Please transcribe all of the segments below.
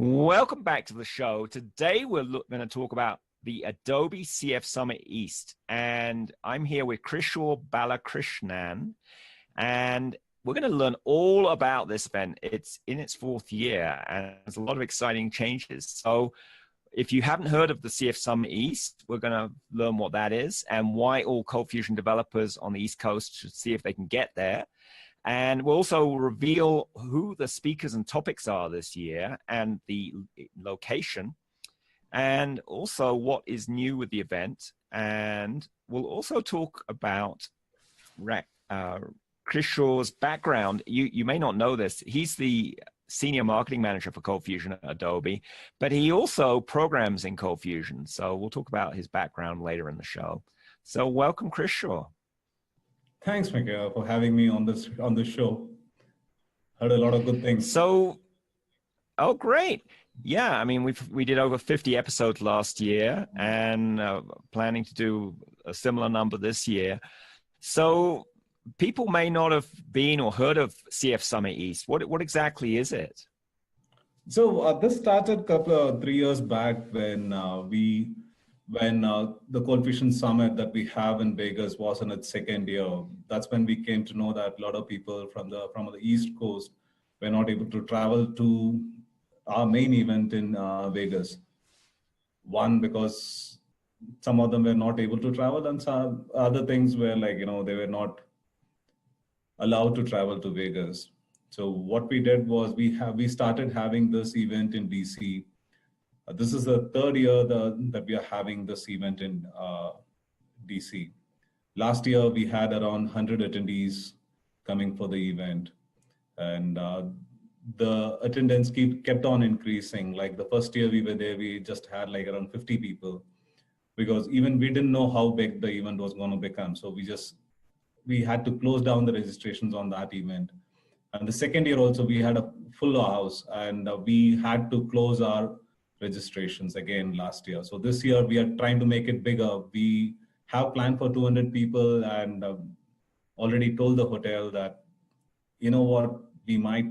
Welcome back to the show. Today we're going to talk about the Adobe CF Summit East, and I'm here with Kishore Balakrishnan, and we're going to learn all about this event. It's in its fourth year, and there's a lot of exciting changes. So if you haven't heard of the CF Summit East, we're going to learn what that is and why all ColdFusion developers on the East Coast should see if they can get there. And we'll also reveal who the speakers and topics are this year and the location, and also what is new with the event. And we'll also talk about Kishore's background. You may not know this. He's the Senior Marketing Manager for ColdFusion at Adobe, but he also programs in ColdFusion. So we'll talk about his background later in the show. So welcome, Kishore. Thanks, Michaela, for having me on this show. Heard a lot of good things. So, oh, great. Yeah, I mean, we did over 50 episodes last year and planning to do a similar number this year. So people may not have been or heard of CF Summit East. What exactly is it? So this started 3 years back when the ColdFusion Summit that we have in Vegas was in its second year. That's when we came to know that a lot of people from the East Coast were not able to travel to our main event in Vegas. One, because some of them were not able to travel, and some other things were like, they were not allowed to travel to Vegas. So what we did was we started having this event in DC. This is the third year that we are having this event in DC. Last year, we had around 100 attendees coming for the event. And the attendance kept on increasing. Like the first year we were there, we just had like around 50 people, because even we didn't know how big the event was going to become. So we had to close down the registrations on that event. And the second year also, we had a full house, and we had to close our registrations again last year. So this year we are trying to make it bigger. We have planned for 200 people, and already told the hotel that, you know what, we might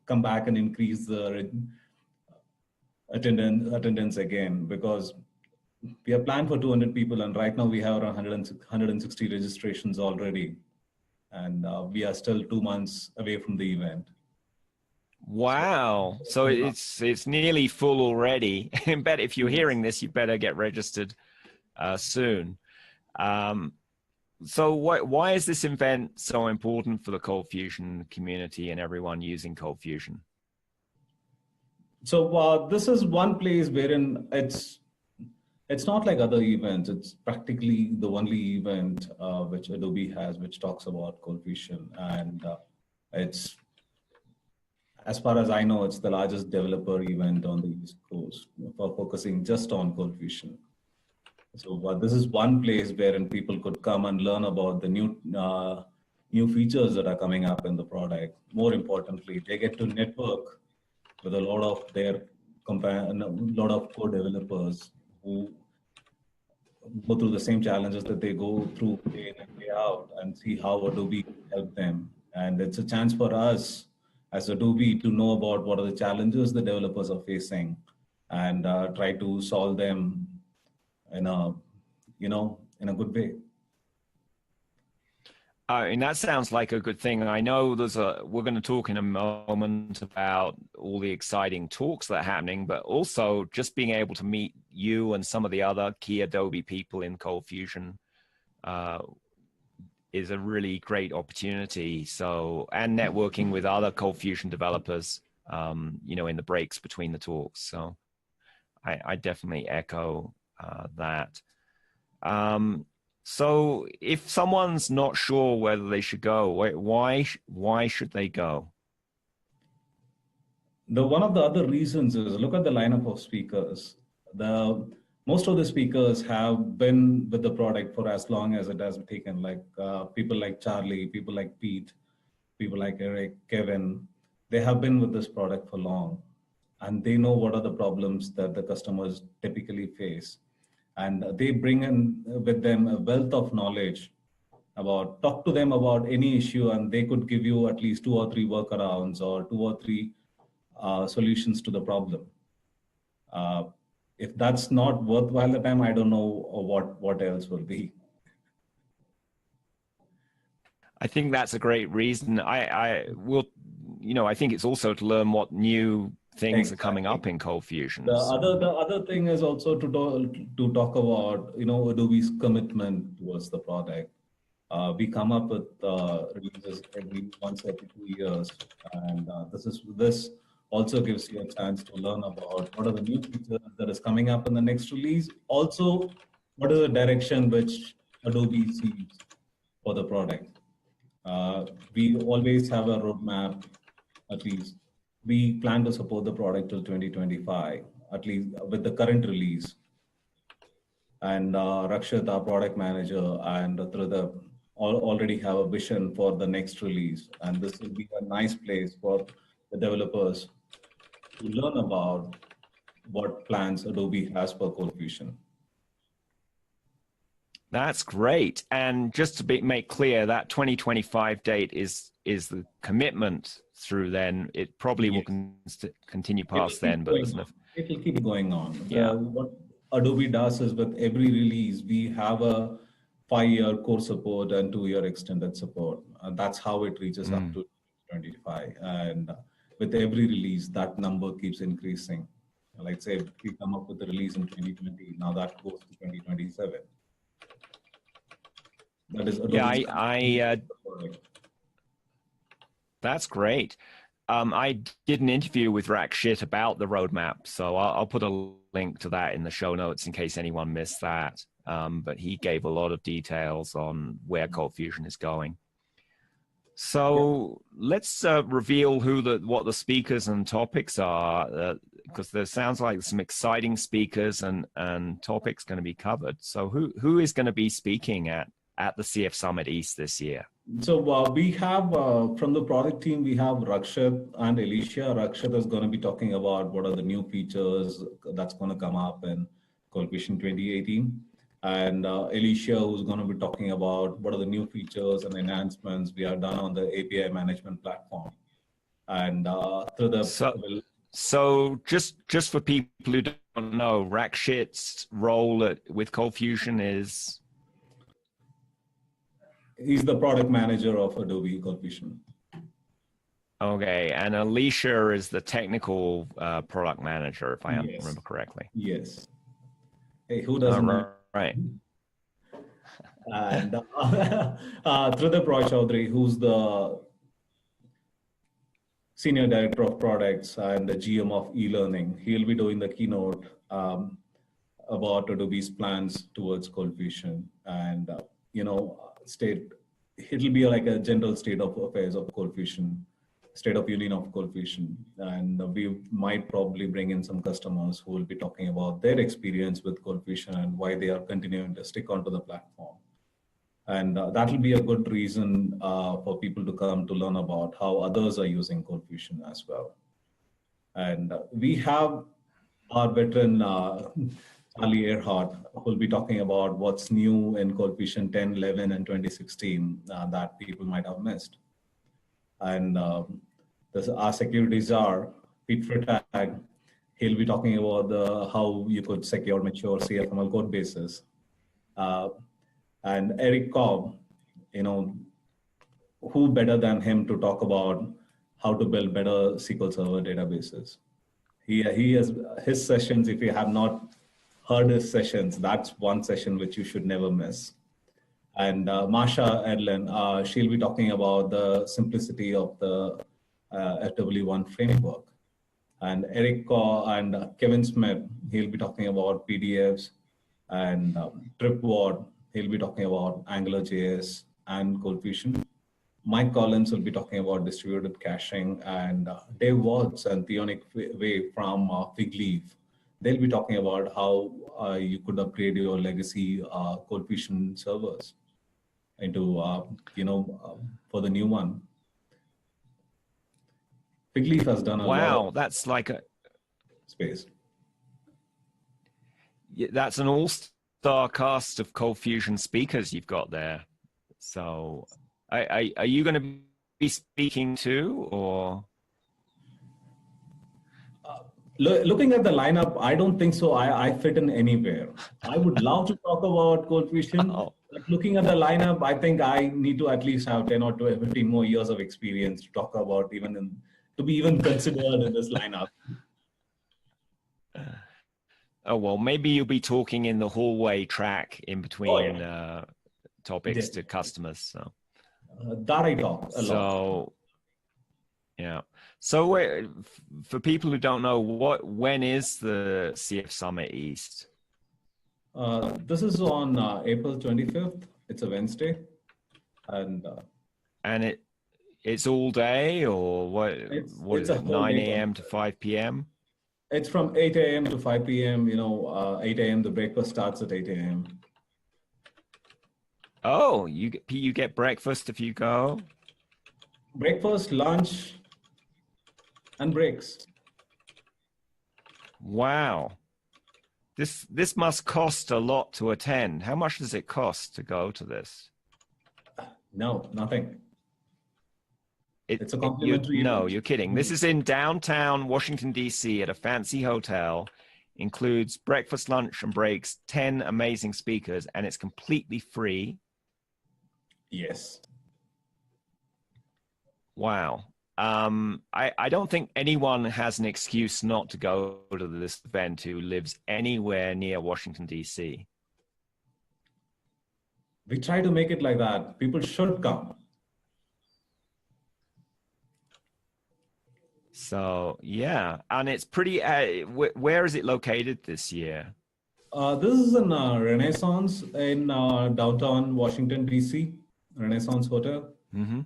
come back and increase the attendance again, because we are planned for 200 people, and right now we have around 160 registrations already, and we are still 2 months away from the event. Wow. So it's nearly full already. I bet if you're hearing this, you better get registered soon. So why is this event so important for the ColdFusion community and everyone using ColdFusion? So this is one place wherein it's not like other events. It's practically the only event which Adobe has, which talks about ColdFusion. And it's, as far as I know, it's the largest developer event on the East Coast for focusing just on ColdFusion. So this is one place wherein people could come and learn about the new features that are coming up in the product. More importantly, they get to network with a lot of co-developers who go through the same challenges that they go through day in and day out, and see how Adobe can help them. And it's a chance for us as Adobe to know about what are the challenges the developers are facing, and try to solve them in a good way. And that sounds like a good thing. I know we're going to talk in a moment about all the exciting talks that are happening, but also just being able to meet you and some of the other key Adobe people in ColdFusion is a really great opportunity. So, and networking with other ColdFusion developers, in the breaks between the talks. So I definitely echo that. So if someone's not sure whether they should go, why should they go? One of the other reasons is, look at the lineup of speakers. Most of the speakers have been with the product for as long as it has taken, like people like Charlie, people like Pete, people like Eric, Kevin. They have been with this product for long, and they know what are the problems that the customers typically face. And they bring in with them a wealth of knowledge talk to them about any issue, and they could give you at least 2 or 3 workarounds or 2 or 3 solutions to the problem. If that's not worthwhile the time, I don't know what else will be. I think that's a great reason. I will, I think it's also to learn what new things are coming up in ColdFusion. The other thing is also to talk about, Adobe's commitment towards the product. We come up with releases once every 2 years, and this also gives you a chance to learn about what are the new features that is coming up in the next release. Also, what is the direction which Adobe sees for the product. We always have a roadmap, at least. We plan to support the product till 2025, at least with the current release. And Rakshith, our product manager, and Tridib already have a vision for the next release. And this will be a nice place for the developers to learn about what plans Adobe has for ColdFusion. That's great. And just to make clear, that 2025 date is the commitment through then. It probably will continue past then, but it will keep going on. Yeah. What Adobe does is with every release, we have a 5-year core support and 2-year extended support. And that's how it reaches up to 2025. And with every release, that number keeps increasing. Like say, we come up with a release in 2020, now that goes to 2027. That is Adobe's that's great. I did an interview with Rakshith about the roadmap, so I'll put a link to that in the show notes in case anyone missed that. But he gave a lot of details on where ColdFusion is going. So let's reveal what the speakers and topics are, because there sounds like some exciting speakers and topics going to be covered. So who is going to be speaking at the CF Summit East this year? So we have, from the product team, we have Rakshith and Elishia. Rakshith is going to be talking about what are the new features that's going to come up in ColdFusion 2018. And Elishia, who's going to be talking about what are the new features and enhancements we have done on the API management platform. And through the... So just for people who don't know, Rakshith's role with ColdFusion is... He's the product manager of Adobe ColdFusion. Okay, and Elishia is the technical product manager, if I remember correctly. Yes. Hey, who doesn't know? Right. And Tridib Roy Chowdhury, who's the Senior Director of Products and the GM of e-learning. He'll be doing the keynote about Adobe's plans towards ColdFusion. And, it'll be like a general state of affairs of ColdFusion, state of union of ColdFusion. And we might probably bring in some customers who will be talking about their experience with ColdFusion and why they are continuing to stick onto the platform. And that will be a good reason for people to come to learn about how others are using ColdFusion as well. And we have our veteran, Charlie Earhart, who will be talking about what's new in ColdFusion 10, 11, and 2016 that people might have missed. And our security czar, Pete Freitag, he'll be talking about how you could secure mature CFML code bases. And Eric Cobb, who better than him to talk about how to build better SQL Server databases. He has his sessions. If you have not heard his sessions, that's one session which you should never miss. And Masha Edlin, she'll be talking about the simplicity of the FW1 framework. And Eric Kaw and Kevin Smith, he'll be talking about PDFs. And Trip Ward, he'll be talking about AngularJS and ColdFusion. Mike Collins will be talking about distributed caching, and Dave Watts and Theonic Way from Figleaf. They'll be talking about how you could upgrade your legacy ColdFusion servers into, for the new one. Figleaf has done a lot. Wow, that's like a space. Yeah, that's an all-star cast of ColdFusion speakers you've got there. So, are you going to be speaking too, or? Looking at the lineup, I don't think so. I fit in anywhere. I would love to talk about ColdFusion, Oh, but looking at the lineup, I think I need to at least have 10 or 12, 15 more years of experience to talk about to be even considered in this lineup. oh well, maybe you'll be talking in the hallway track in between topics to customers. So that I talk a lot. Yeah. So for people who don't know, when is the CF Summit East? This is on April 25th. It's a Wednesday. And it's all day, or what is it, 9 a.m. to 5 p.m.? It's from 8 a.m. to 5 p.m. 8 a.m. the breakfast starts at 8 a.m. Oh, you get breakfast if you go? Breakfast, lunch, and breaks. Wow. This must cost a lot to attend. How much does it cost to go to this? No, nothing. It's a complimentary event. No, you're kidding. This is in downtown Washington, D.C. at a fancy hotel. Includes breakfast, lunch, and breaks, 10 amazing speakers, and it's completely free. Yes. Wow. I don't think anyone has an excuse not to go to this event who lives anywhere near Washington, D.C. We try to make it like that. People should come. So, yeah. And it's pretty, where is it located this year? This is in Renaissance in downtown Washington, D.C., Renaissance Hotel. Mm-hmm.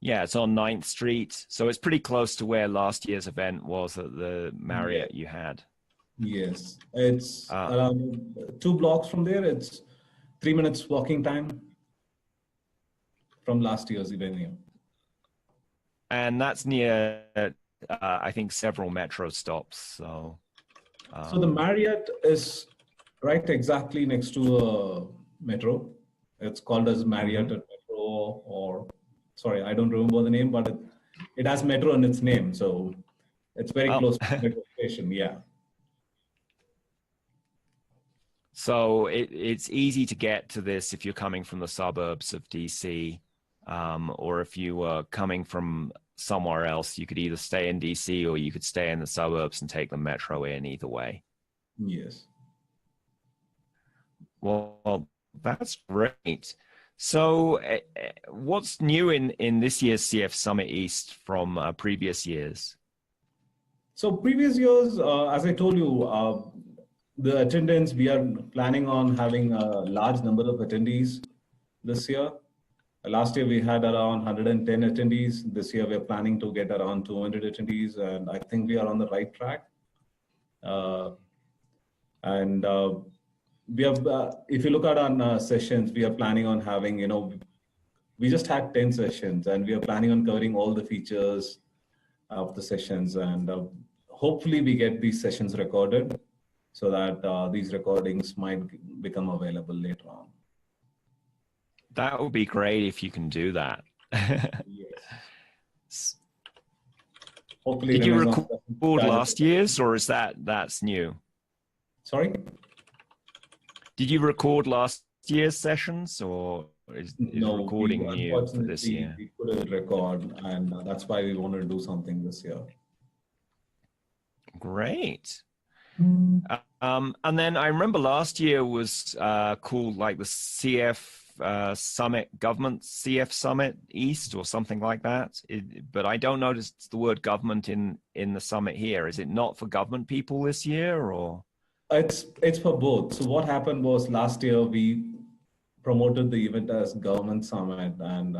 Yeah, it's on 9th Street. So it's pretty close to where last year's event was at the Marriott you had. Yes, it's around 2 blocks from there. It's 3 minutes walking time from last year's event. And that's near, I think, several metro stops. So the Marriott is right exactly next to a metro. It's called as Marriott at Metro, or sorry, I don't remember the name, but it has metro in its name. So it's very close to the metro station, yeah. So it's easy to get to this if you're coming from the suburbs of DC, or if you were coming from somewhere else, you could either stay in DC or you could stay in the suburbs and take the metro in either way. Yes. Well, that's great. So what's new in this year's CF Summit East from previous years? So previous years, as I told you, the attendance, we are planning on having a large number of attendees this year. Last year we had around 110 attendees. This year we're planning to get around 200 attendees, and I think we are on the right track. We have, if you look at our sessions, we are planning on having, we just had 10 sessions, and we are planning on covering all the features of the sessions, and hopefully we get these sessions recorded so that these recordings might become available later on. That would be great if you can do that. Yes. Hopefully. Did you record last year's, or is that's new? Sorry? Did you record last year's sessions, or is recording new for this year? We couldn't record, and that's why we want to do something this year. Great. And then I remember last year was called like the CF Summit, Government CF Summit East or something like that. But I don't notice the word government in the summit here. Is it not for government people this year, or? It's for both. So what happened was last year we promoted the event as Government Summit, and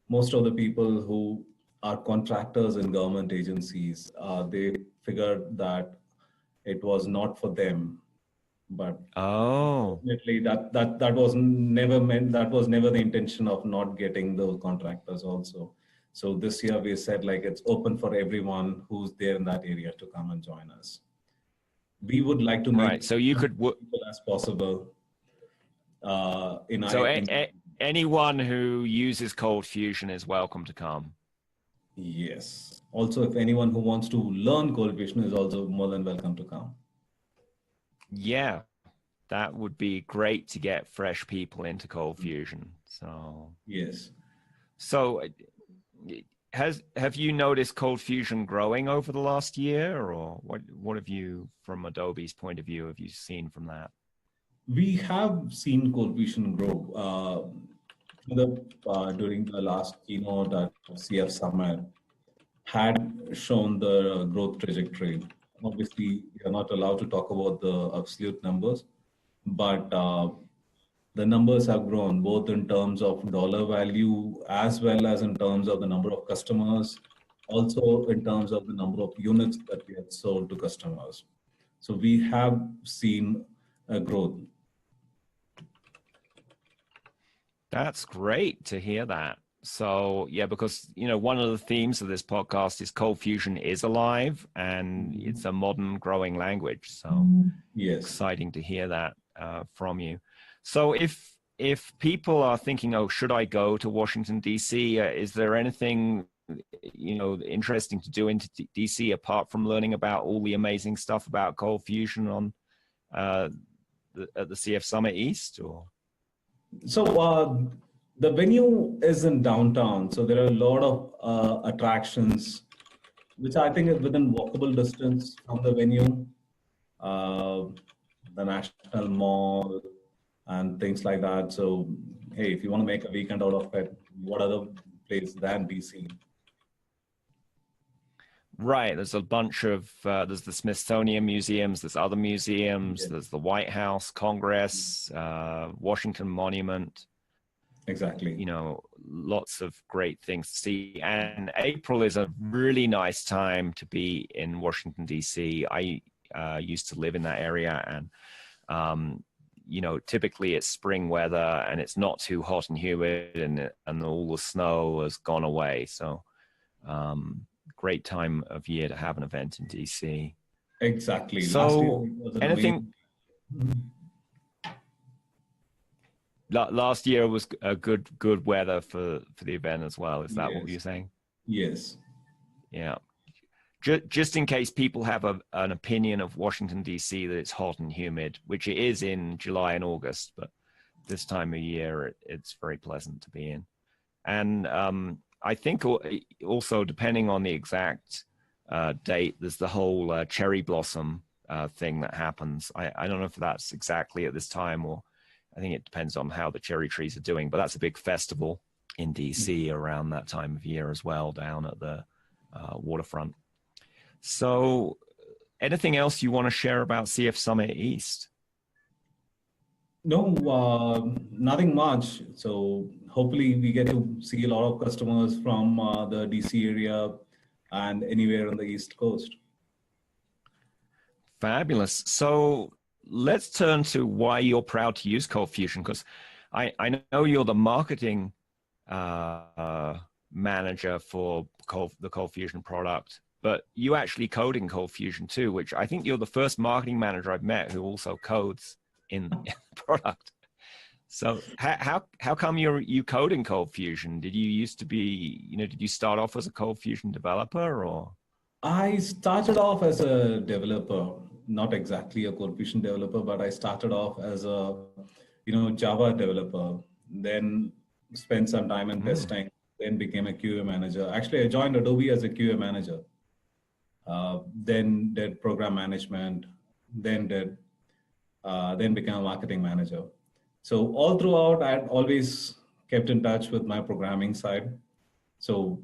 most of the people who are contractors in government agencies, they figured that it was not for them. But definitely that was never meant. That was never the intention of not getting those contractors also. So this year we said like it's open for everyone who's there in that area to come and join us. We would like to make so you could people as possible. Anyone who uses ColdFusion is welcome to come. Yes. Also, if anyone who wants to learn ColdFusion is also more than welcome to come. Yeah, that would be great to get fresh people into ColdFusion. So yes. So have you noticed ColdFusion growing over the last year, or what have you, from Adobe's point of view, have you seen from that? We have seen ColdFusion grow. During the last keynote at CF Summit had shown the growth trajectory. Obviously, we are not allowed to talk about the absolute numbers, but the numbers have grown both in terms of dollar value as well as in terms of the number of customers, also in terms of the number of units that we have sold to customers. So we have seen a growth. That's great to hear that. So yeah, because one of the themes of this podcast is ColdFusion is alive and it's a modern growing language. So yes, exciting to hear that from you. So if people are thinking, oh, should I go to Washington, D.C., is there anything interesting to do in D.C. apart from learning about all the amazing stuff about ColdFusion on at the CF Summit East? Or so the venue is in downtown, so there are a lot of attractions, which I think is within walkable distance from the venue, the National Mall and things like that. So, hey, if you want to make a weekend out of it, what other place than DC? Right, there's a bunch of, there's the Smithsonian museums, there's other museums, yeah. There's the White House, Congress, Washington Monument. Exactly. Lots of great things to see. And April is a really nice time to be in Washington, D.C. I used to live in that area, and, typically it's spring weather and it's not too hot and humid, and all the snow has gone away. So great time of year to have an event in D.C. Exactly. So anything... Last year was a good weather for the event as well. Is that what you're saying? Yes. Yeah. Just in case people have an opinion of Washington, D.C., that it's hot and humid, which it is in July and August, but this time of year, it's very pleasant to be in. And I think also, depending on the exact date, there's the whole cherry blossom thing that happens. I don't know if that's exactly at this time, or I think it depends on how the cherry trees are doing, but that's a big festival in DC around that time of year as well, down at the waterfront. So anything else you want to share about CF Summit East? No, nothing much. So hopefully we get to see a lot of customers from the DC area and anywhere on the East Coast. Fabulous. So let's turn to why you're proud to use ColdFusion, because I know you're the marketing manager for the ColdFusion product, but you actually code in ColdFusion too, which I think you're the first marketing manager I've met who also codes in the product. So how come you code in ColdFusion? Did you used to be, did you start off as a ColdFusion developer, or? I started off as a developer. Not exactly a ColdFusion developer, but I started off as a, Java developer, then spent some time in testing, then became a QA manager. Actually, I joined Adobe as a QA manager, then did program management, then became a marketing manager. So all throughout, I had always kept in touch with my programming side. So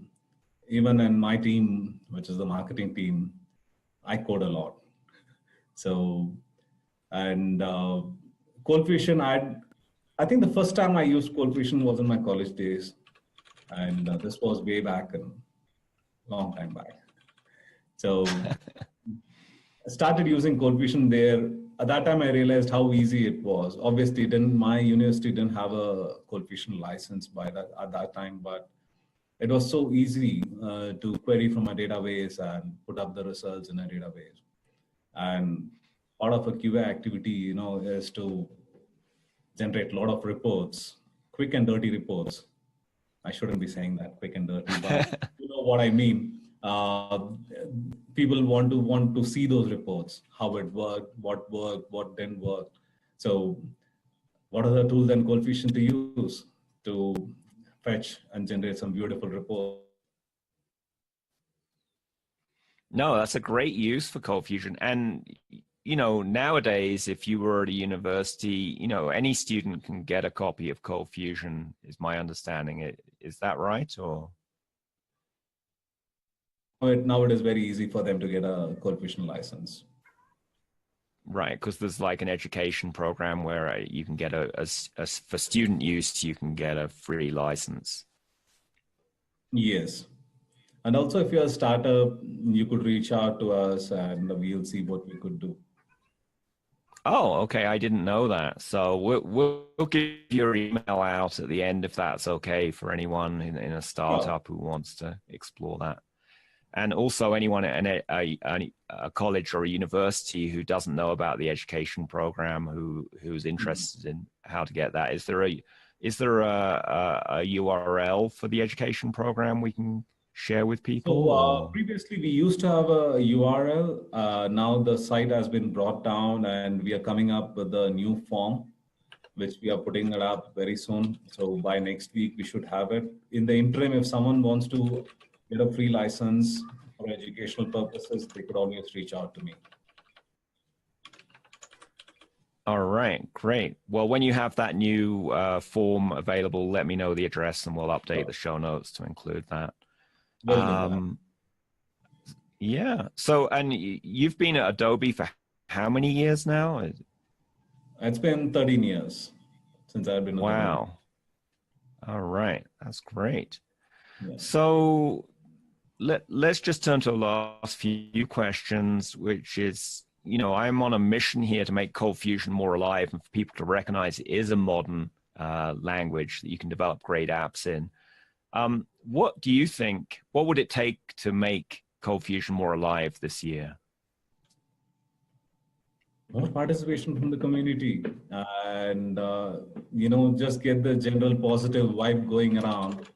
even in my team, which is the marketing team, I code a lot. So, and ColdFusion, I think the first time I used ColdFusion was in my college days. And this was way back, long time back. So I started using ColdFusion there. At that time, I realized how easy it was. Obviously, my university didn't have a ColdFusion license at that time, but it was so easy to query from a database and put up the results in a database. And part of a QA activity, is to generate a lot of reports, quick and dirty reports. I shouldn't be saying that, quick and dirty, but you know what I mean. uh, people want to see those reports, how it worked, what didn't work. So what are the tools and ColdFusion to use to fetch and generate some beautiful reports? No, that's a great use for ColdFusion. And, nowadays, if you were at a university, any student can get a copy of ColdFusion, is my understanding. Is that right? Or Now it is very easy for them to get a ColdFusion license. right, because there's like an education program where you can get for student use, you can get a free license. Yes. And also, if you're a startup, you could reach out to us and we'll see what we could do. Oh, okay. I didn't know that. So we'll give your email out at the end if that's okay for anyone in a startup who wants to explore that. And also anyone at a college or a university who doesn't know about the education program, who's interested in how to get that. Is there a URL for the education program we can share with people? So previously we used to have a URL. Now the site has been brought down and we are coming up with a new form, which we are putting it up very soon. So by next week, we should have it. In the interim, if someone wants to get a free license for educational purposes, they could always reach out to me. All right, great. Well, when you have that new form available, let me know the address and we'll update the show notes to include that. Yeah. So, and you've been at Adobe for how many years now? It's been 13 years since I've been. Wow. All right. That's great. Yeah. So let's just turn to the last few questions, which is, I'm on a mission here to make ColdFusion more alive and for people to recognize it is a modern language that you can develop great apps in. What do you think, what would it take to make ColdFusion more alive this year? More participation from the community and, just get the general positive vibe going around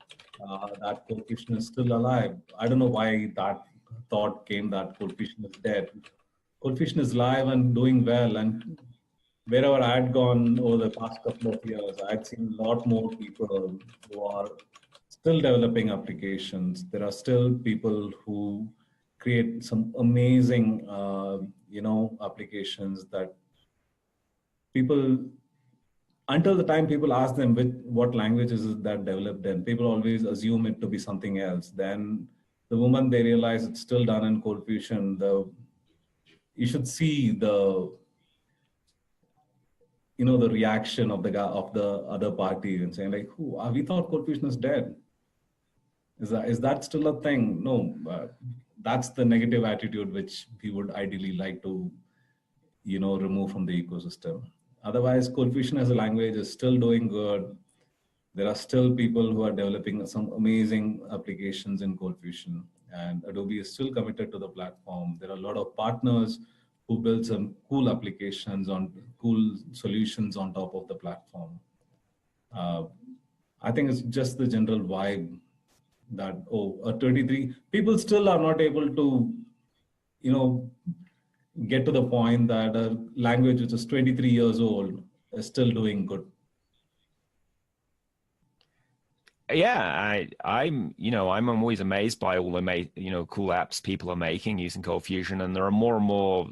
that ColdFusion is still alive. I don't know why that thought came that ColdFusion is dead. ColdFusion is live and doing well. And wherever I'd gone over the past couple of years, I'd seen a lot more people who are still developing applications. There are still people who create some amazing, applications that people, until the time people ask them what languages is that developed in, people always assume it to be something else. Then the moment they realize it's still done in ColdFusion, you should see the reaction of the other party and saying like, we thought ColdFusion is dead. Is that still a thing? No, that's the negative attitude which we would ideally like to, remove from the ecosystem. Otherwise, ColdFusion as a language is still doing good. There are still people who are developing some amazing applications in ColdFusion, and Adobe is still committed to the platform. There are a lot of partners who build some cool applications cool solutions on top of the platform. I think it's just the general vibe that, at 23, people still are not able to, get to the point that a language which is 23 years old is still doing good. Yeah, I'm always amazed by all the cool apps people are making using ColdFusion, and there are more and more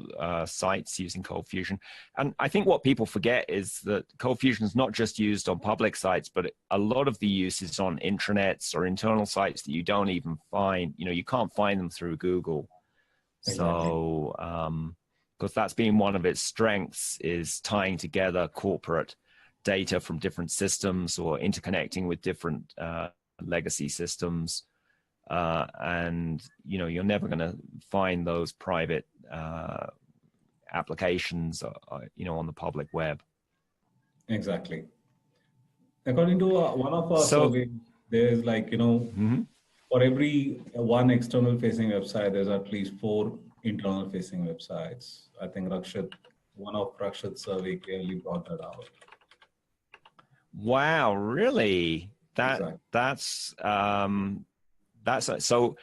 sites using ColdFusion. And I think what people forget is that ColdFusion is not just used on public sites, but a lot of the use is on intranets or internal sites that you don't even find. You can't find them through Google. Exactly. So, because that's been one of its strengths, is tying together corporate data from different systems or interconnecting with different legacy systems. And, you're never going to find those private applications, on the public web. Exactly. According to one of our surveys, there's like, for every one external facing website, there's at least 4 internal facing websites. I think one of Rakshith's survey clearly brought that out. Wow, really? That's so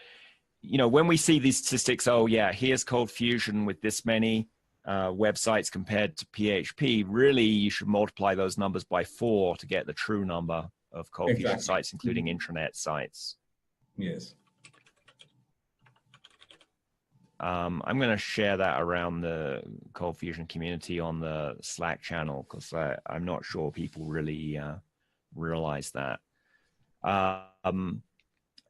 when we see these statistics, oh yeah, here's ColdFusion with this many websites compared to PHP, really you should multiply those numbers by 4 to get the true number of ColdFusion sites, including intranet sites. Yes. I'm going to share that around the ColdFusion community on the Slack channel, because I'm not sure people really realize that.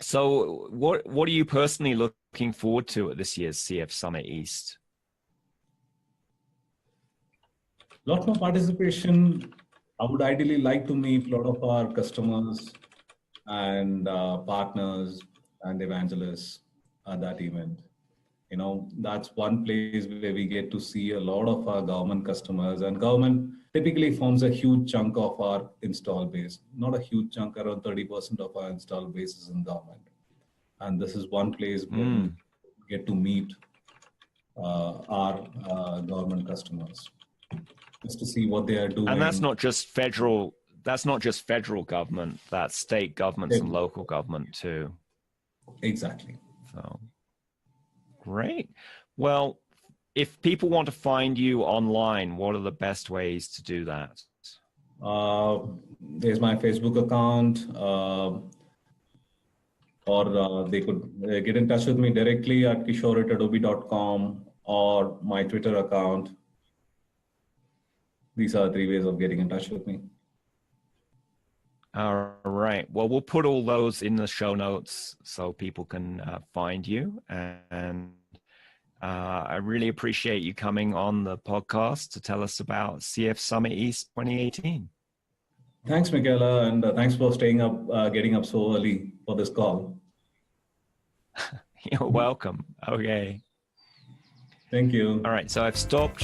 So what are you personally looking forward to at this year's CF Summit East? Lot more participation. I would ideally like to meet a lot of our customers and partners and evangelists at that event. That's one place where we get to see a lot of our government customers, and government typically forms a huge chunk of our install base. Not a huge chunk, around 30% of our install base is in government. And this is one place where we get to meet our government customers, just to see what they are doing. And that's not just federal government, that's state governments and local government too. Exactly. So great. Well, if people want to find you online, what are the best ways to do that? There's my Facebook account, or they could get in touch with me directly at kishore@adobe.com, or my Twitter account. These are 3 ways of getting in touch with me. All right. Well, we'll put all those in the show notes so people can find you. And I really appreciate you coming on the podcast to tell us about CF Summit East 2018. Thanks, Michaela, and thanks for staying up, getting up so early for this call. You're welcome. Okay. Thank you. All right. So I've stopped